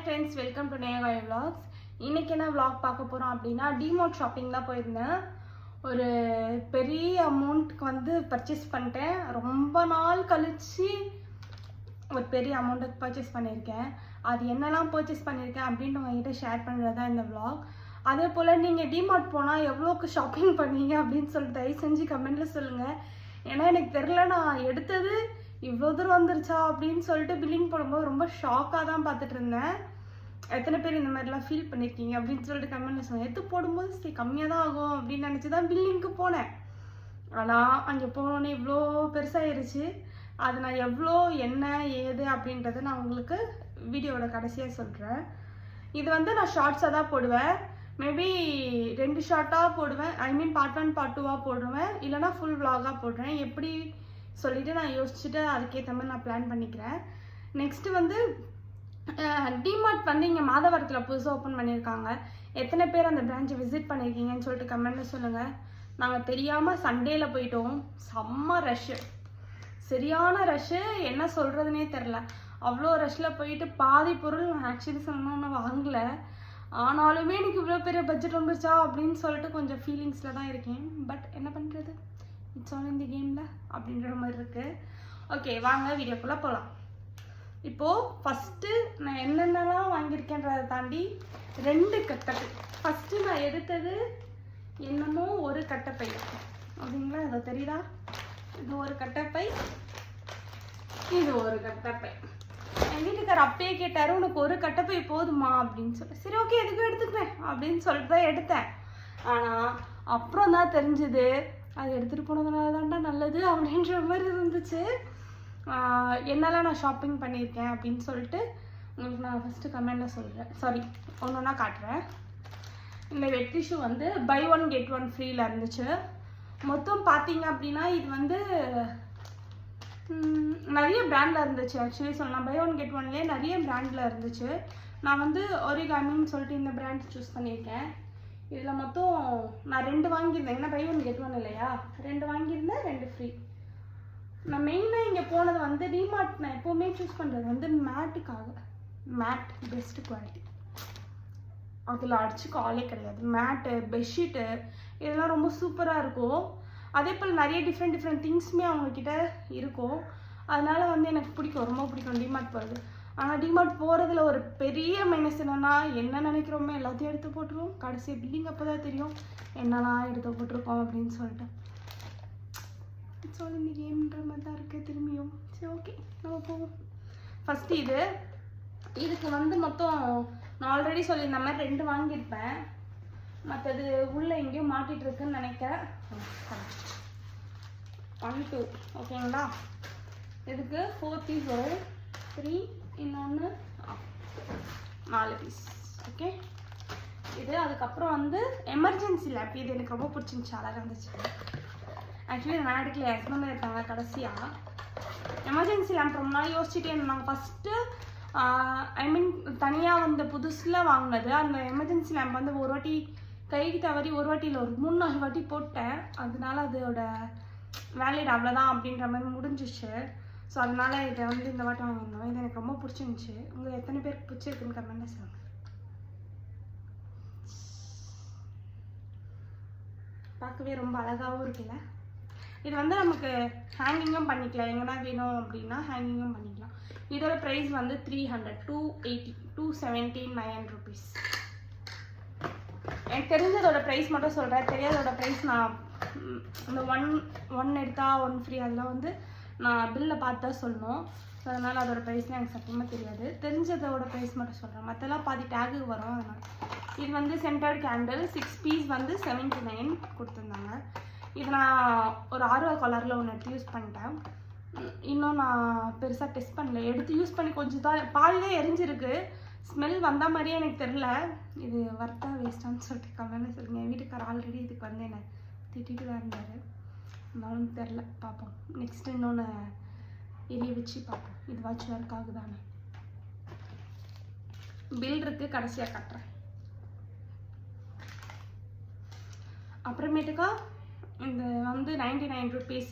Hi friends, welcome to Negai vlogs. இன்றைக்கி என்ன vlog பார்க்க போகிறோம் அப்படின்னா, டிமார்ட் ஷாப்பிங் தான் போயிருந்தேன். ஒரு பெரிய அமௌண்ட்டுக்கு வந்து பர்ச்சேஸ் பண்ணிட்டேன். ரொம்ப நாள் கழித்து ஒரு பெரிய அமௌண்ட்டுக்கு பர்ச்சேஸ் பண்ணியிருக்கேன். அது என்னெல்லாம் பர்ச்சேஸ் பண்ணியிருக்கேன் அப்படின்ட்டு உங்கள்கிட்ட ஷேர் பண்ணுறது தான் இந்த விலாக். அதே போல் நீங்கள் டிமார்ட் போனால் எவ்வளோக்கு ஷாப்பிங் பண்ணீங்க அப்படின்னு சொல்லிட்டு தயவு செஞ்சு கமெண்ட்டில் சொல்லுங்கள். ஏன்னா எனக்கு தெரில, நான் எடுத்தது இவ்வளோ தூரம் வந்துருச்சா அப்படின்னு சொல்லிட்டு பில்லிங் போடும்போது ரொம்ப ஷாக்காக தான் பார்த்துட்டு இருந்தேன். எத்தனை பேர் இந்த மாதிரிலாம் ஃபீல் பண்ணியிருக்கீங்க அப்படின்னு சொல்லிட்டு கமெண்ட்ல சொன்னேன். எடுத்து போடும்போது சரி கம்மியாக தான் ஆகும் அப்படின்னு நினச்சி தான் பில்லிங்க்கு போனேன். ஆனால் அங்கே போனோன்னே இவ்வளோ பெருசாகிருச்சு. அது நான் எவ்வளோ என்ன ஏது அப்படின்றத நான் உங்களுக்கு வீடியோவோட கடைசியாக சொல்கிறேன். இது வந்து நான் ஷார்ட்ஸாக தான் போடுவேன். மேபி 2 ஷார்ட்டாக போடுவேன். ஐ மீன் பார்ட் 1 பார்ட் 2 போடுவேன், இல்லைனா ஃபுல் விலாகாக போடுறேன். எப்படி சொல்லிவிட்டு நான் யோசிச்சுட்டு அதுக்கேற்ற மாதிரி நான் பிளான் பண்ணிக்கிறேன். நெக்ஸ்ட்டு வந்து டிமார்ட் வந்து இங்கே மாதவரத்தில் புதுசாக ஓப்பன் பண்ணியிருக்காங்க. எத்தனை பேர் அந்த பிரான்ச்சை விசிட் பண்ணியிருக்கீங்கன்னு சொல்லிட்டு கமெண்ட்டில் சொல்லுங்கள். நாங்கள் தெரியாமல் சண்டேயில் போயிட்டோம். செம்ம ரஷ்ஷு, சரியான ரஷ்ஷு, என்ன சொல்கிறதுனே தெரில. அவ்வளோ ரஷ்ஷில் போயிட்டு பாதி பொருள் நான் ஆக்சுவலி சொன்னோன்னு வாங்கலை. ஆனாலுமே எனக்கு இவ்வளோ பெரிய பட்ஜெட் வந்துருச்சா அப்படின்னு சொல்லிட்டு கொஞ்சம் ஃபீலிங்ஸில் தான் இருக்கேன். பட் என்ன பண்ணுறது, இட்ஸ் ஆல் இந்த கேமில் அப்படின்ற மாதிரி இருக்குது. ஓகே, வாங்க வீடியோக்குள்ளே போகலாம். இப்போது ஃபஸ்ட்டு நான் என்னென்னலாம் வாங்கியிருக்கேன்றதை தாண்டி 2 கட்டப்பை. ஃபஸ்ட்டு நான் எடுத்தது என்னமோ ஒரு கட்டப்பை அப்படிங்களா, அதை தெரியுதா? இது ஒரு கட்டப்பை, இது ஒரு கட்டப்பை. என் வீட்டுக்கார் அப்பயே கேட்டார், உனக்கு ஒரு கட்டப்பை போதுமா அப்படின்னு சொல்லி. சரி ஓகே, எதுக்கும் எடுத்துக்கிறேன் அப்படின்னு சொல்லிட்டு தான் எடுத்தேன். ஆனால் அப்புறம் தான் தெரிஞ்சுது அது எடுத்துகிட்டு போனதுனால தான்டா நல்லது அப்படின்ற மாதிரி இருந்துச்சு. என்னெல்லாம் நான் ஷாப்பிங் பண்ணியிருக்கேன் அப்படின்னு சொல்லிட்டு உங்களுக்கு நான் ஃபஸ்ட்டு கமெண்டில் சொல்கிறேன். சாரி, ஒன்றா காட்டுறேன். இந்த வெட் டிஷ்யூ வந்து பை 1 get 1 ஃப்ரீயில் இருந்துச்சு. மொத்தம் பார்த்தீங்க அப்படின்னா இது வந்து நிறைய பிராண்டில் இருந்துச்சு. ஆக்சுவலி சொல்லலாம், பை 1 get 1லேயே நிறைய பிராண்டில் இருந்துச்சு. நான் வந்து ஒரிகாமின்னு சொல்லிட்டு இந்த பிராண்ட் சூஸ் பண்ணியிருக்கேன். இதில் மொத்தம் நான் 2 வாங்கியிருந்தேன். ஏன்னா பை 1 get 1 இல்லையா, 2 வாங்கியிருந்தேன், 2 ஃப்ரீ. நான் மெயினாக இங்கே போனது வந்து டிமார்ட் நான் எப்போவுமே சூஸ் பண்ணுறது வந்து மேட்டுக்காக. மேட் பெஸ்ட்டு குவாலிட்டி, அதில் அடிச்சு காலே கிடையாது. மேட்டு, பெட்ஷீட்டு இதெல்லாம் ரொம்ப சூப்பராக இருக்கும். அதே போல் நிறைய டிஃப்ரெண்ட் திங்ஸுமே அவங்கக்கிட்ட இருக்கும். அதனால் வந்து எனக்கு பிடிக்கும், ரொம்ப பிடிக்கும் டிமார்ட் போகிறது. ஆனால் டிமார்ட் போகிறதுல ஒரு பெரிய மைனஸ் என்னென்னா, என்ன நினைக்கிறோமே எல்லாத்தையும் எடுத்து போட்டுருவோம். கடைசி பில்லிங் அப்போ தான் தெரியும் என்னெல்லாம் எடுத்து போட்டிருக்கோம் அப்படின்னு சொல்லிட்டு. இட்ஸ் ஆல் இந்த கேம்ன்ற மாதிரி தான் இருக்குது திரும்பியும். சரி ஓகே, நம்ம போவோம். ஃபஸ்ட்டு இதுக்கு வந்து மொத்தம் நான் ஆல்ரெடி சொல்லியிருந்த மாதிரி 2 வாங்கியிருப்பேன். மற்றது உள்ளே எங்கேயோ மாட்டிகிட்டு இருக்குன்னு நினைக்கிறேன். 1 2 ஓகேங்களா. இதுக்கு 4 பீஸ் வரும், 3 இன்னொன்று 4 பீஸ். ஓகே, இது அதுக்கப்புறம் வந்து எமர்ஜென்சி லேம்ப். இது எனக்கு ரொம்ப பிடிச்சிருந்துச்சு, அழகாக இருந்துச்சு. ஆக்சுவலி நான் எடுக்கல, ஹஸ்பண்ட் இருக்காங்க கடைசியாக. எமர்ஜென்சி லேம்ப் ரொம்ப நாள் யோசிச்சுட்டே இருந்தோம். ஃபஸ்ட்டு ஐ மீன் தனியாக வந்த புதுசில் வாங்கினது. அந்த எமர்ஜென்சி லேம்ப் வந்து ஒரு வாட்டி கைக்கு தவறி, ஒரு வாட்டியில் ஒரு 3-4 வாட்டி போட்டேன். அதனால அதோட வேலிட் அவ்வளோதான் அப்படின்ற மாதிரி முடிஞ்சிச்சு. ஸோ அதனால் இதை வந்து இந்த வாட்டி வாங்கியிருந்தோம். இது எனக்கு ரொம்ப பிடிச்சிருந்துச்சு. உங்களுக்கு எத்தனை பேருக்கு பிடிச்சிருக்குன்னு கமெண்ட்டில் சொல்லுங்கள். பார்க்கவே ரொம்ப அழகாகவும் இருக்குல்ல. இது வந்து நமக்கு ஹேங்கிங்கும் பண்ணிக்கலாம், எங்கன்னா வேணும் அப்படின்னா ஹேங்கிங்கும் பண்ணிக்கலாம். இதோட ப்ரைஸ் வந்து 300, 280, 279 rupees. எனக்கு தெரிஞ்சதோட ப்ரைஸ் மட்டும் சொல்கிறேன், தெரியாதோட ப்ரைஸ் நான் இந்த 1 எடுத்தால் 1 ஃப்ரீ அதெல்லாம் வந்து நான் பில்லில் பார்த்து தான் சொல்லணும். ஸோ அதனால் அதோட ப்ரைஸ்லாம் எனக்கு சத்தியமாக தெரியாது. தெரிஞ்சதோட ப்ரைஸ் மட்டும் சொல்கிறேன், மற்றெல்லாம் பாதி டேகு வரும். அதனால் இது வந்து சென்டர்ட் கேண்டில் 6 பீஸ் வந்து 79 கொடுத்துருந்தாங்க. இது நான் ஒரு ஆர்வா கலரில் ஒன்று எடுத்து யூஸ் பண்ணிட்டேன். இன்னும் நான் பெருசாக டெஸ்ட் பண்ணல. எடுத்து யூஸ் பண்ணி கொஞ்சம் தான் பாதிலே எரிஞ்சிருக்கு. ஸ்மெல் வந்த மாதிரியே எனக்கு தெரில. இது வர்த்தா வேஸ்ட்டான்னு சொல்லிட்டு கமெண்ட்ல சொல்லுங்கள். என் வீட்டுக்கார் ஆல்ரெடி இதுக்கு வந்து என்னை திட்டிட்டு தான் இருந்தார். இருந்தாலும் தெரில, பார்ப்போம். நெக்ஸ்ட்டு இன்னொன்று எரிய வச்சு பார்ப்போம், இது வாட்ச் ஒர்க் ஆகுதானே. பில் இருக்குது, கடைசியாக காட்டுறேன். அப்புறமேட்டுக்கா இது வந்து 99 rupees.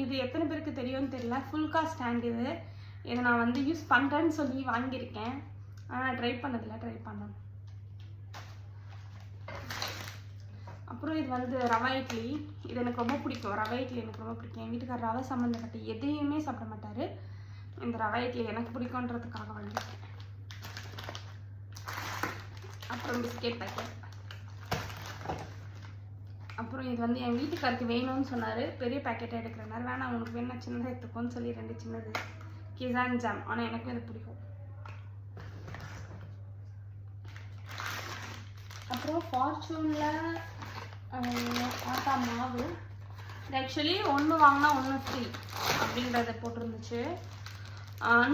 இது எத்தனை பேருக்கு தெரியும்னு தெரியல. Full cost stand. இதை நான் வந்து யூஸ் பண்ணுறேன்னு சொல்லி வாங்கியிருக்கேன். ஆனால் ட்ரை பண்ணதில்லை, ட்ரை பண்ணணும். அப்புறம் இது வந்து ரவா இட்லி. இது எனக்கு ரொம்ப பிடிக்கும். ரவா இட்லி எனக்கு ரொம்ப பிடிக்கும். என் வீட்டுக்கார் ரவை சம்மந்தப்பட்ட எதையுமே சாப்பிட மாட்டார். இந்த ரவா இட்லி எனக்கு பிடிக்குன்றதுக்காக வாங்கியிருக்கேன். அப்புறம் பிஸ்கெட் பேக்கெட். அப்புறம் இது வந்து என் வீட்டுக்காருக்கு வேணும்னு சொன்னார். பெரிய பேக்கெட்டை எடுக்கிறனால வேணாம் உனக்கு வேணா சின்னதாக எடுத்துக்கோன்னு சொல்லி 2 சின்னது கிசான் ஜாம். ஆனால் எனக்கும் இது பிடிக்கும். அப்புறம் ஃபார்ச்சூனில் ஆட்டா மாவு. இது ஆக்சுவலி 1 வாங்கினா 1 ஃப்ரீ அப்படின்றத போட்டிருந்துச்சு.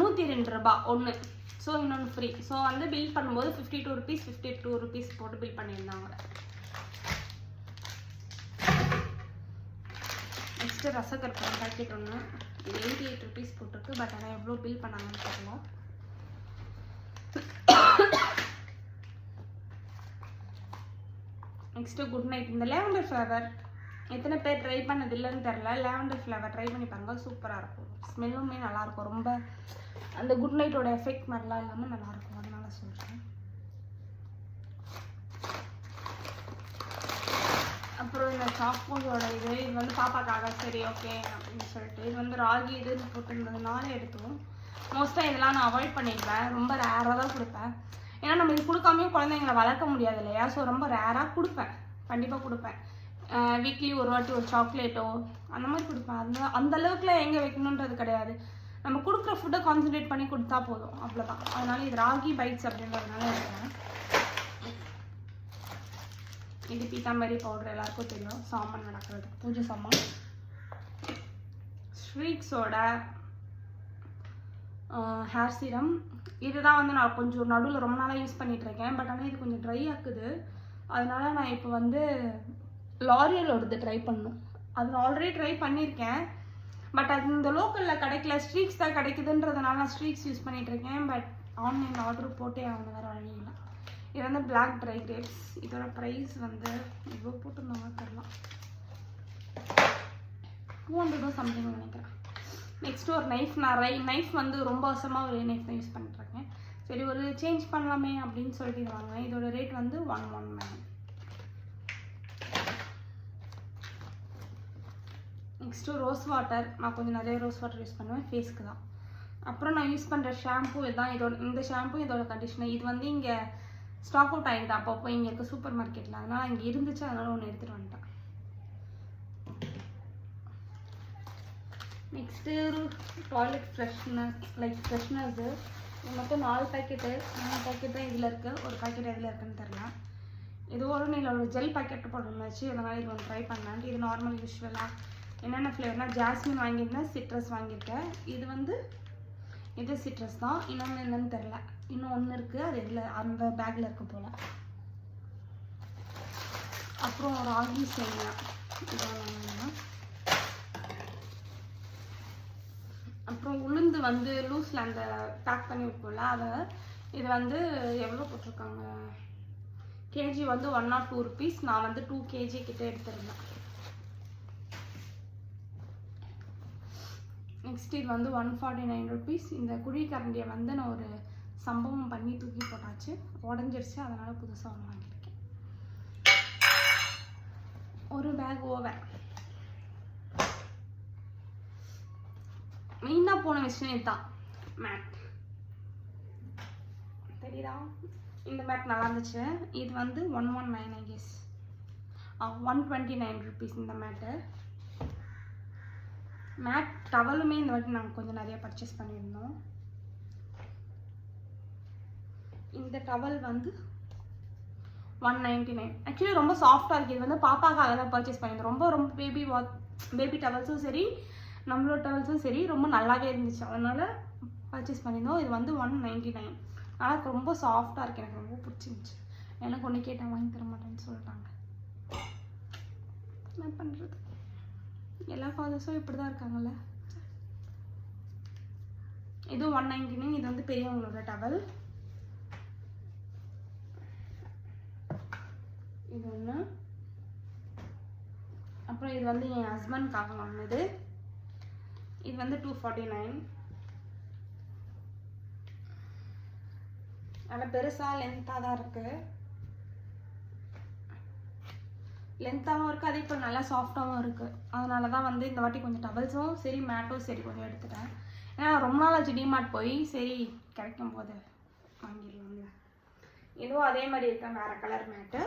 102 ரூபா 1. ஸோ இன்னொன்று ஃப்ரீ. ஸோ வந்து பில் பண்ணும்போது 52 ருபீஸ் 52 ருபீஸ் போட்டு பில் பண்ணியிருந்தாங்க. நெக்ஸ்ட்டு ரசக்கற்பூரம் பேக்கெட் ஒன்று. இது 88 ருபீஸ் போட்டிருக்கு. பட் ஆனால் எவ்வளோ பில் பண்ணாங்கன்னு தெரியல. Next good night. இந்த லேவண்டர் ஃப்ளவர் எத்தனை பேர் ட்ரை பண்ணது இல்லைன்னு தெரில. லேவண்டர் ஃப்ளவர் ட்ரை பண்ணி பாருங்க, சூப்பராக இருக்கும். ஸ்மெல்லுமே நல்லாயிருக்கும். ரொம்ப அந்த குட் நைட்டோட எஃபெக்ட் மாதிரிலாம் இல்லாமல் நல்லாயிருக்கும். அதனால சொல்கிறேன். அப்புறம் இந்த சாக்கோஸோட இது வந்து பாப்பாக்காக சரி ஓகே அப்படின்னு சொல்லிட்டு இது வந்து ராகி இதுன்னு போட்டுருந்ததுனால எடுத்தோம். மோஸ்ட்டாக இதெல்லாம் நான் அவாய்ட் பண்ணிடுவேன். ரொம்ப ரேராக தான் கொடுப்பேன். ஏன்னா நம்ம இது கொடுக்காமே குழந்தைங்களை வளர்க்க முடியாது இல்லையா. ஸோ ரொம்ப ரேராக கொடுப்பேன், கண்டிப்பாக கொடுப்பேன். வீக்லி ஒரு வாட்டி ஒரு சாக்லேட்டோ அந்த மாதிரி கொடுப்பேன். அந்த அளவுக்குலாம் எங்கே வைக்கணுன்றது கிடையாது. நம்ம கொடுக்குற ஃபுட்டை கான்சன்ட்ரேட் பண்ணி கொடுத்தா போதும், அவ்வளோதான். அதனால இது ராகி பைட்ஸ் அப்படின்றதுனால இருக்கேன். இது பீத்தாம்பரி பவுடர் எல்லாருக்கும் தெரியும், சாமான் நடக்கிறதுக்கு பூஜை சாமான். ஸ்ட்ரீக்ஸோட ஹேர் சீரம். இதுதான் வந்து நான் கொஞ்சம் நடுவில் ரொம்ப நாளாக யூஸ் பண்ணிகிட்ருக்கேன். பட் ஆனால் இது கொஞ்சம் ட்ரை ஆக்குது. அதனால நான் இப்போ வந்து லாரியலோடது ட்ரை பண்ணணும். அது ஆல்ரெடி ட்ரை பண்ணியிருக்கேன். பட் அது இந்த லோக்கலில் கிடைக்கல, ஸ்ட்ரீக்ஸ் தான் கிடைக்குதுன்றதுனால நான் ஸ்ட்ரீக்ஸ் யூஸ் பண்ணிகிட்ருக்கேன். பட் ஆன்லைனில் ஆர்டர் போட்டே ஆகணும், வேறு வழி இல்லை. இது வந்து பிளாக் ட்ரை கிரேப்ஸ். இதோட ப்ரைஸ் வந்து இவ்வளோ போட்டுருந்தாங்க தரலாம், 200 சம்திங் நினைக்கிறேன். நெக்ஸ்ட்டு ஒரு நைஃப். நான் நைஃப் வந்து ரொம்ப வருஷமாக ஒரு நைஃப் தான் யூஸ் பண்ணிட்டுருக்கேன். சரி ஒரு சேஞ்ச் பண்ணலாமே அப்படின்னு சொல்லிட்டு இது வாங்கினேன். இதோட ரேட் வந்து 119. Next rose water. நான் கொஞ்சம் நிறைய ரோஸ் வாட்டர் யூஸ் பண்ணுவேன், ஃபேஸ்க்கு தான். அப்புறம் நான் யூஸ் பண்ணுற ஷாம்பு இதுதான். இந்த ஷாம்பு இதோட கண்டிஷனர். இது வந்து இங்கே ஸ்டாக் அவுட் ஆகிடுது அப்பப்போ இங்கே இருக்க சூப்பர் மார்க்கெட்டில். அதனால் இங்கே இருந்துச்சு, அதனால் ஒன்று எடுத்துகிட்டு வந்துட்டேன். Next toilet freshener, like fresheners. இது மொத்தம் 4 பேக்கெட்டு தான் இதில் இருக்குது. ஒரு பேக்கெட் எதில் இருக்குன்னு தெரில. இது ஒரு ஜெல் பேக்கெட் போட்டுருந்துச்சு, அதனால் இது ஒன்று ட்ரை பண்ணேன். இது நார்மல் யூஸ்வலாக என்னென்ன ஃப்ளேவர்னால் ஜாஸ்மின் வாங்கியிருந்தேன், சிட்ரஸ் வாங்கியிருக்கேன். இது வந்து இது சிட்ரஸ் தான். இன்னொன்று என்னன்னு தெரில, இன்னும் ஒன்று இருக்குது, அது இதில் அந்த பேக்கில் இருக்க போல். அப்புறம் ராகி சேமியா. அப்புறம் உளுந்து வந்து லூஸில் அந்த பேக் பண்ணி வைப்போம்ல, அதை இது வந்து எவ்வளோ போட்டிருக்காங்க, கேஜி வந்து 102 ருபீஸ். நான் வந்து 2 kg கிட்டே எடுத்துருந்தேன். நெக்ஸ்ட் இது வந்து 149 ருபீஸ். இந்த குழி கரண்டியை வந்து நான் ஒரு சம்பவம் பண்ணி தூக்கி போட்டாச்சு, உடஞ்சிருச்சு. அதனால் புதுசாக ஒன்று வாங்கியிருக்கேன். ஒரு பேக் ஓவர். மெயினாக போன விஷயம் இதுதான், மேட். தெரியுதா? இந்த மேட் நல்லா இருந்துச்சு. இது வந்து 119 ஐ கெஸ், 129 ருபீஸ் இந்த மேட்டு. மேட் டவலுமே இந்த வாட்டி நாங்கள் கொஞ்சம் நிறைய பர்ச்சேஸ் பண்ணியிருந்தோம். இந்த டவல் வந்து 199. ஆக்சுவலி ரொம்ப சாஃப்டாக இருக்குது. இது வந்து பாப்பாக்காக தான் பர்ச்சேஸ் பண்ணியிருந்தோம். ரொம்ப பேபி டவல்ஸும் சரி, நம்மளோட டவல்ஸும் சரி ரொம்ப நல்லாவே இருந்துச்சு, அதனால் பர்ச்சேஸ் பண்ணியிருந்தோம். இது வந்து 199. ஆனால் ரொம்ப சாஃப்டாக இருக்குது, எனக்கு ரொம்ப பிடிச்சிருந்துச்சு. எனக்கு ஒன்று கேட்டேன், வாங்கி தர மாட்டேன்னு சொல்லிட்டாங்க. என்ன பண்ணுறது, எல்லா ஃபாதர்ஸும் இப்படி தான் இருக்காங்கல்ல. இது 199. இது வந்து பெரியவங்களோட டவல். இது ஒன்று. அப்புறம் இது வந்து என் ஹஸ்பண்ட்காக வாங்கினது. இது வந்து 249. நல்லா பெருசாக லென்த்தாக தான் இருக்குது. லென்த்தாகவும் இருக்குது, அதே போல் நல்லா சாஃப்டாகவும் இருக்குது. அதனால தான் வந்து இந்த வாட்டி கொஞ்சம் டவல்ஸும் சரி மேட்டும் சரி கொஞ்சம் எடுத்துட்டேன். ஏன்னா ரொம்ப நாள் ஆச்சு டிமார்ட் போய், சரி கிடைக்கும் போது வாங்கிடலாம். இதுவும் அதே மாதிரி இருக்கேன், வேறு கலர் மேட்டு.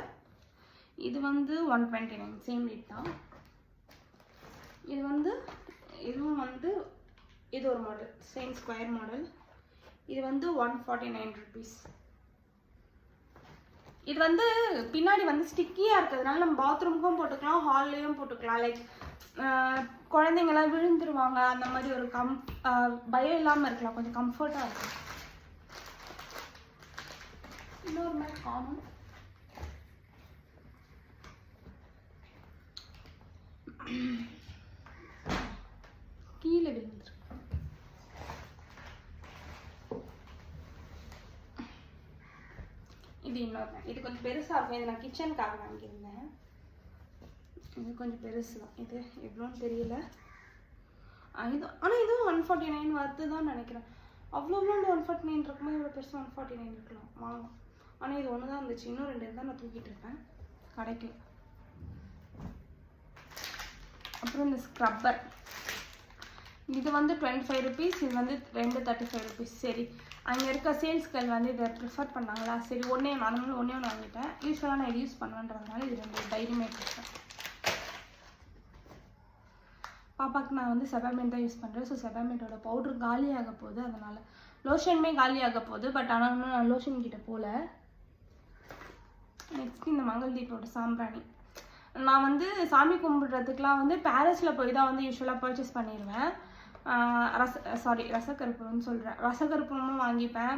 இது வந்து 129, சேம் ரேட் தான். இது வந்து இதுவும் வந்து இது ஒரு மாடல், சேம் ஸ்கொயர் மாடல். இது வந்து 149 ருபீஸ். இது வந்து பின்னாடி வந்து ஸ்டிக்கியாக இருக்கிறதுனால நம்ம பாத்ரூமுக்கும் போட்டுக்கலாம், ஹால்லேயும் போட்டுக்கலாம். லைக் குழந்தைங்களாம் விழுந்துருவாங்க, அந்த மாதிரி ஒரு பயம் இல்லாமல் இருக்கலாம், கொஞ்சம் கம்ஃபர்ட்டாக இருக்கும். இன்னொரு மாதிரி காணும். கீழே விழுந்துருக்கு. இது இன்னொரு, இது கொஞ்சம் பெருசாக இருக்கும். இது நான் கிச்சனுக்காக வாங்கியிருந்தேன். இது கொஞ்சம் பெருசு தான். இது எவ்வளோன்னு தெரியல. இது ஆனால் இதுவும் 149 வருது தான் நினைக்கிறேன். அவ்வளோ 149 இருக்குமா? இவ்வளோ பெருசு 149 இருக்கலாம், வாங்கலாம். ஆனால் இது ஒன்று தான் இருந்துச்சு, இன்னும் 2 இருந்தால் நான் தூக்கிட்டு இருப்பேன், கிடைக்கல. அப்புறம் இந்த ஸ்க்ரப்பர், இது வந்து 25 ருபீஸ், இது வந்து 35 ருபீஸ். சரி, அங்கே இருக்க சேல்ஸ்கள் வந்து இதை ப்ரிஃபர் பண்ணாங்களா, சரி நானும் ஒன்று வாங்கிட்டேன். யூஸ்வலாக நான் இது யூஸ் பண்ணுவேன்றதுனால இது 2 டைரிமேட் இருக்கேன். பாப்பாவுக்கு நான் வந்து செபாமெண்ட் தான் யூஸ் பண்ணுறேன். ஸோ செபாமெண்ட்டோட பவுட்ரு காலியாக போகுது, அதனால் லோஷனுமே காலியாக போகுது. பட் ஆனால் இன்னும் நான் லோஷன் கிட்ட போகல. நெக்ஸ்ட் இந்த மங்கள்தீப்போட சாம்பிராணி. நான் வந்து சாமி கும்பிட்றதுக்கெலாம் வந்து பாரிஸில் போய் தான் வந்து யூஸ்வலாக பர்ச்சேஸ் பண்ணிடுவேன். ரசக்கற்பூரம்னு சொல்கிறேன், ரசக்கற்பூரமும் வாங்கிப்பேன்.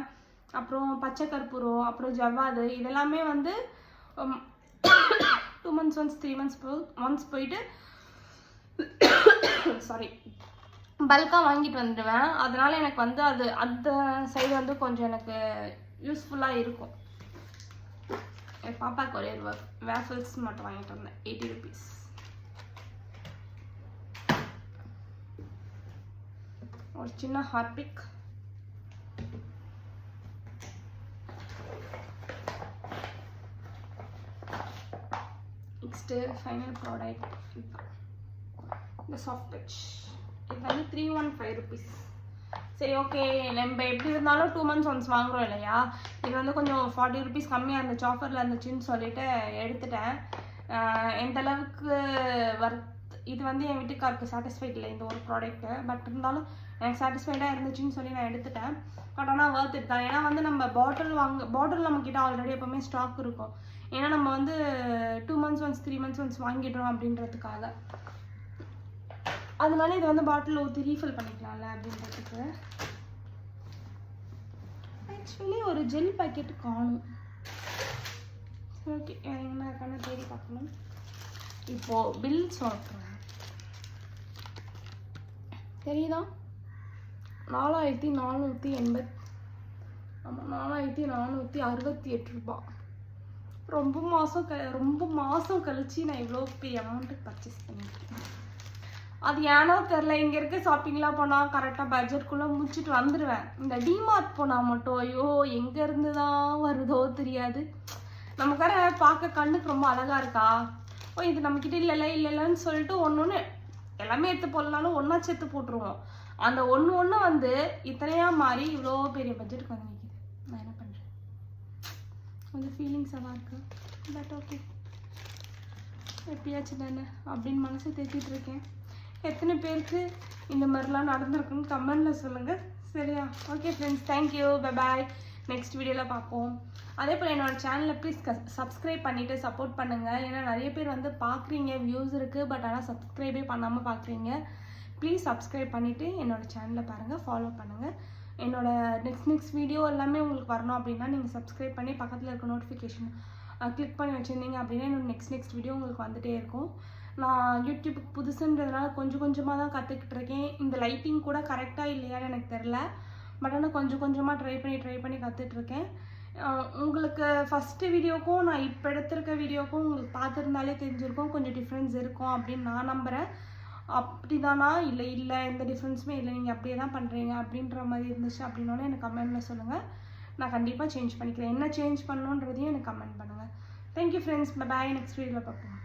அப்புறம் பச்சை கற்பூரம், அப்புறம் ஜவ்வாது, இதெல்லாமே வந்து 2 months ஒன்ஸ் 3 months ஒன்ஸ் போயிட்டு பல்காக வாங்கிட்டு வந்துடுவேன். அதனால் எனக்கு வந்து அது அந்த சைடு வந்து கொஞ்சம் எனக்கு யூஸ்ஃபுல்லாக இருக்கும். என் பாப்பாவுக்கு ஒரே வேஃபல்ஸ் மட்டும் வாங்கிட்டு வந்தேன், 80 ருபீஸ். ஒரு சின்ன ஹார்பிக், நெக்ஸ்ட்டு ஃபைனல் ப்ராடக்ட் இந்த சாஃப்ட் டச். இது வந்து 315 ருபீஸ். சரி, ஓகே, நம்ம எப்படி இருந்தாலும் 2 months ஒன்ஸ் வாங்குகிறோம் இல்லையா. இது வந்து கொஞ்சம் 40 ருபீஸ் கம்மியாக இருந்துச்சு, ஆஃபரில் இருந்துச்சுன்னு சொல்லிட்டு எடுத்துட்டேன். எந்த அளவுக்கு இது வந்து என் வீட்டுக்காருக்கு சாட்டிஸ்ஃபைட் இல்லை இந்த ஒரு ப்ராடக்ட்டு. பட் இருந்தாலும் எனக்கு சாட்டிஸ்ஃபைடாக இருந்துச்சுன்னு சொல்லி நான் எடுத்துட்டேன். பட் ஆனால் வர்த் இட் தான். ஏன்னா வந்து நம்ம பாட்டில் நம்மக்கிட்ட ஆல்ரெடி எப்போவுமே ஸ்டாக் இருக்கும். ஏன்னா நம்ம வந்து 2 months ஒன்ஸ் 3 months ஒன்ஸ் வாங்கிடுறோம் அப்படின்றதுக்காக. அதனால இதை வந்து பாட்டில் ஊற்றி ரீஃபில் பண்ணிக்கலாம்ல அப்படின்றதுக்கு. ஆக்சுவலி ஒரு ஜெல் பேக்கெட் காணும். ஓகே, என்ன இருக்கான்னு தேடி பார்க்கணும். இப்போது பில் சொல்கிறேன், தெரியுதா? 4480, ஆமாம் 4468 ரூபா. ரொம்ப மாதம் கழிச்சு நான் இவ்வளோ பெரிய அமௌண்ட்டுக்கு பர்ச்சேஸ் பண்ணியிருக்கேன். அது ஏனோ தெரில, இங்கே இருக்க ஷாப்பிங்லாம் போனால் கரெக்டாக பட்ஜெட்குள்ளே முடிச்சுட்டு வந்துடுவேன். இந்த டிமார்ட் போனால் மட்டும் ஐயோ எங்கேருந்து தான் வருதோ தெரியாது. நமக்கார பார்க்க கண்ணுக்கு ரொம்ப அழகாக இருக்கா, இது நம்மக்கிட்ட இல்லைன்னு சொல்லிட்டு ஒன்று எல்லாமே எடுத்து போடலாலும் ஒன்றா சேர்த்து போட்டுருவோம். அந்த ஒன்று வந்து இத்தனையாக மாறி இவ்வளோ பெரிய பட்ஜெட்டுக்கு வந்து நிற்கிது. நான் என்ன பண்ணுறேன், கொஞ்சம் ஃபீலிங்ஸாக தான் இருக்குது. பட் ஓகே, எப்பயாச்சும் தானே அப்படின்னு மனசை தேத்திட்டு இருக்கேன். எத்தனை பேருக்கு இந்த மாதிரிலாம் நடந்திருக்குன்னு கமெண்டில் சொல்லுங்கள், சரியா? Okay friends, thank you, bye. Next வீடியோவில் பார்ப்போம். அதே போல் என்னோடய சேனலை ப்ளீஸ் சப்ஸ்கிரைப் பண்ணிவிட்டு சப்போர்ட் பண்ணுங்கள். ஏன்னா நிறைய பேர் வந்து பார்க்குறீங்க, வியூஸ் இருக்குது, பட் ஆனால் சப்ஸ்கிரைபே பண்ணாமல் பார்க்குறீங்க. ப்ளீஸ் சப்ஸ்கிரைப் பண்ணிவிட்டு என்னோடய சேனலை பாருங்கள், ஃபாலோ பண்ணுங்கள். என்னோடய நெக்ஸ்ட் வீடியோ எல்லாமே உங்களுக்கு வரணும் அப்படின்னா நீங்கள் சப்ஸ்கிரைப் பண்ணி பக்கத்தில் இருக்க நோட்டிஃபிகேஷன் கிளிக் பண்ணி வச்சுருந்தீங்க அப்படின்னா என்னோட நெக்ஸ்ட் வீடியோ உங்களுக்கு வந்துகிட்டே இருக்கும். நான் யூடியூப்புக்கு புதுசுன்றதுனால கொஞ்சமாக தான் கற்றுக்கிட்டு இருக்கேன். இந்த லைட்டிங் கூட கரெக்டாக இல்லையான்னு எனக்கு தெரில. பட் ஆனால் கொஞ்சமாக ட்ரை பண்ணி கற்றுட்ருக்கேன். உங்களுக்கு ஃபஸ்ட்டு வீடியோக்கும் நான் இப்போ எடுத்திருக்க வீடியோக்கும் உங்களுக்கு பார்த்துருந்தாலே தெரிஞ்சிருக்கும், கொஞ்சம் டிஃப்ரென்ஸ் இருக்கும் அப்படின்னு நான் நம்புகிறேன். அப்படி தானா இல்லை எந்த டிஃப்ரென்ஸுமே இல்லை, நீங்கள் அப்படியே தான் பண்ணுறீங்க அப்படின்ற மாதிரி இருந்துச்சு அப்படின்னாலும் எனக்கு கமெண்டில் சொல்லுங்கள். நான் கண்டிப்பாக சேஞ்ச் பண்ணிக்கிறேன். என்ன சேஞ்ச் பண்ணணுன்றதையும் எனக்கு கமெண்ட் பண்ணுங்கள். தேங்க்யூ ஃப்ரெண்ட்ஸ், பை நெக்ஸ்ட் வீடியோவில் பார்ப்போம்.